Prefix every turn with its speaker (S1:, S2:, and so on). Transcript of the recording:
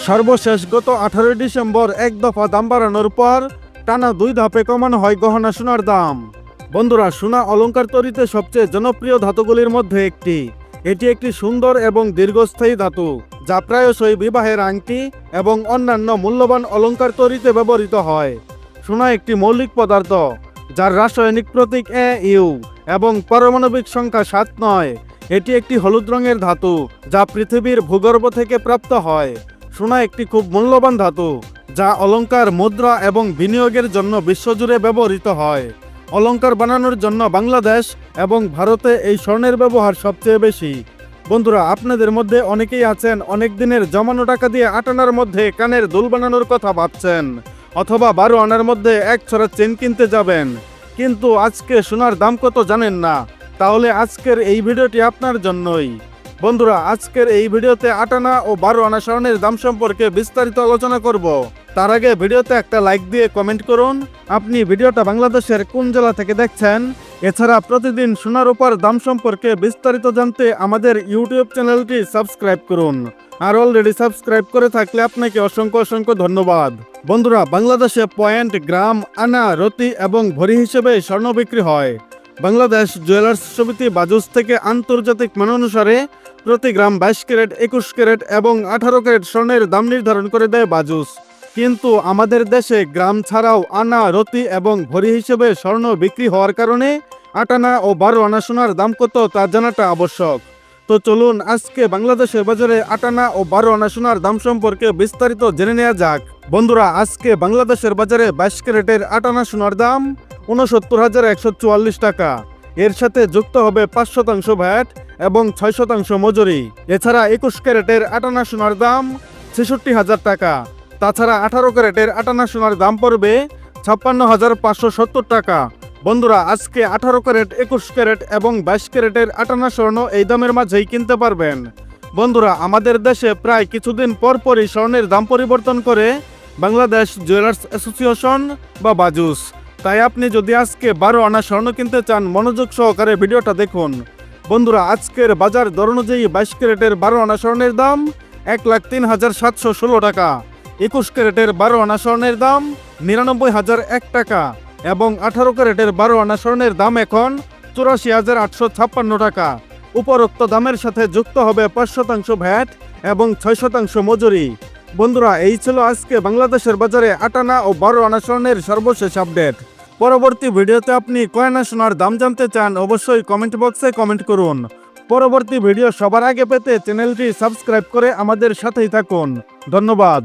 S1: সর্বশেষ গত 18 ডিসেম্বর এক দফা দাম বাড়ানোর পর টানা 2 ধাপে কমানো হয় গহনা সোনার দাম। বন্ধুরা, সোনা অলংকার তৈরিতে সবচেয়ে জনপ্রিয় ধাতুগুলির মধ্যে একটি। এটি একটি সুন্দর এবং দীর্ঘস্থায়ী ধাতু যা প্রায়শই বিবাহের আংটি এবং অন্যান্য মূল্যবান অলংকার তৈরিতে ব্যবহৃত হয়। সোনা একটি মৌলিক পদার্থ যার রাসায়নিক প্রতীক Au এবং পারমাণবিক সংখ্যা 7 এটি একটি হলুদ রঙের ধাতু যা পৃথিবীর ভূগর্ভ থেকে প্রাপ্ত হয়। সোনা একটি খুব মূল্যবান ধাতু যা অলংকার, মুদ্রা এবং বিনিয়োগের জন্য বিশ্বজুড়ে ব্যবহৃত হয়। অলংকার বানানোর জন্য বাংলাদেশ এবং ভারতে এই স্বর্ণের ব্যবহার সবচেয়ে বেশি। বন্ধুরা, আপনাদের মধ্যে অনেকেই আছেন অনেক দিনের জমানো টাকা দিয়ে 8 আনার মধ্যে কানের দুল বানানোর কথা ভাবছেন, অথবা 12 আনার মধ্যে এক ছড়া চেন কিনতে যাবেন, কিন্তু আজকে সোনার দাম কত জানেন না। তাহলে আজকের এই ভিডিওটি আপনার জন্যই। বন্ধুরা, আজকের এই ভিডিওতে 8 আনা ও 12 আনা স্বর্ণের দাম সম্পর্কে বিস্তারিত আলোচনা করব। তার আগে ভিডিওতে একটা লাইক দিয়ে কমেন্ট করুন আপনি ভিডিওটা বাংলাদেশের কোন জেলা থেকে দেখছেন। এছাড়া প্রতিদিন সোনার উপর দাম সম্পর্কে বিস্তারিত জানতে আমাদের ইউটিউব চ্যানেলটি সাবস্ক্রাইব করুন। আর অলরেডি সাবস্ক্রাইব করে থাকলে আপনাকে অসংখ্য ধন্যবাদ। বন্ধুরা, বাংলাদেশে পয়েন্ট, গ্রাম, আনা, রতি এবং ভরি হিসেবে স্বর্ণ বিক্রি হয়। বাংলাদেশ জুয়েলার্স সমিতি বাজুস থেকে আন্তর্জাতিক মান অনুসারে প্রতি গ্রাম 22 ক্যারেট, 21 ক্যারেট এবং 18 ক্যারেট স্বর্ণের দাম নির্ধারণ করে দেয় বাজুস। কিন্তু আমাদের দেশে গ্রাম ছাড়াও আনা, রতি এবং ভরি হিসেবে স্বর্ণ বিক্রি হওয়ার কারণে 8 আনা ও 12 আনা সোনার দাম কত তা জানাটা আবশ্যক। তো চলুন আজকে বাংলাদেশের বাজারে 8 আনা ও 12 আনা সোনার দাম সম্পর্কে বিস্তারিত জেনে নেওয়া যাক। বন্ধুরা, আজকে বাংলাদেশের বাজারে 22 ক্যারেটের 8 আনা সোনার দাম 69,144 টাকা। এর সাথে যুক্ত হবে 5% ভ্যাট এবং 6% মজুরি। এছাড়া 21 ক্যারেটের 8 আনা সোনার দাম 66,000 টাকা। তাছাড়া 18 ক্যারেটের 8 আনা সোনার দাম পড়বে 56,570 টাকা। বন্ধুরা, আজকে 18 ক্যারেট, 21 ক্যারেট এবং 22 ক্যারেটের 8 আনা স্বর্ণ এই দামের মাঝেই কিনতে পারবেন। বন্ধুরা, আমাদের দেশে প্রায় কিছুদিন পরপরই স্বর্ণের দাম পরিবর্তন করে বাংলাদেশ জুয়েলার্স অ্যাসোসিয়েশন বা বাজুস। তাই আপনি যদি আজকে 12 আনা স্বর্ণ কিনতে চান, মনোযোগ সহকারে ভিডিওটা দেখুন। বন্ধুরা, আজকের বাজার দর অনুযায়ী 22 ক্যারেটের 12 আনা স্বর্ণের দাম 1,03,716 টাকা। 21 ক্যারেটের 12 আনা স্বর্ণের দাম 99,001 টাকা এবং 18 ক্যারেটের 12 আনা স্বর্ণের দাম এখন 84,856 টাকা। উপরোক্ত দামের সাথে যুক্ত হবে 5% ভ্যাট এবং 6% মজুরি। বন্ধুরা, এই ছিল আজকে বাংলাদেশের বাজারে 8 আনা ও 12 আনা স্বর্ণের সর্বশেষ আপডেট। পরবর্তী ভিডিওতে আপনি কয় আনা সোনার দাম জানতে চান অবশ্যই কমেন্ট বক্সে কমেন্ট করুন। পরবর্তী ভিডিও সবার আগে পেতে চ্যানেলটি সাবস্ক্রাইব করে আমাদের সাথেই থাকুন। ধন্যবাদ।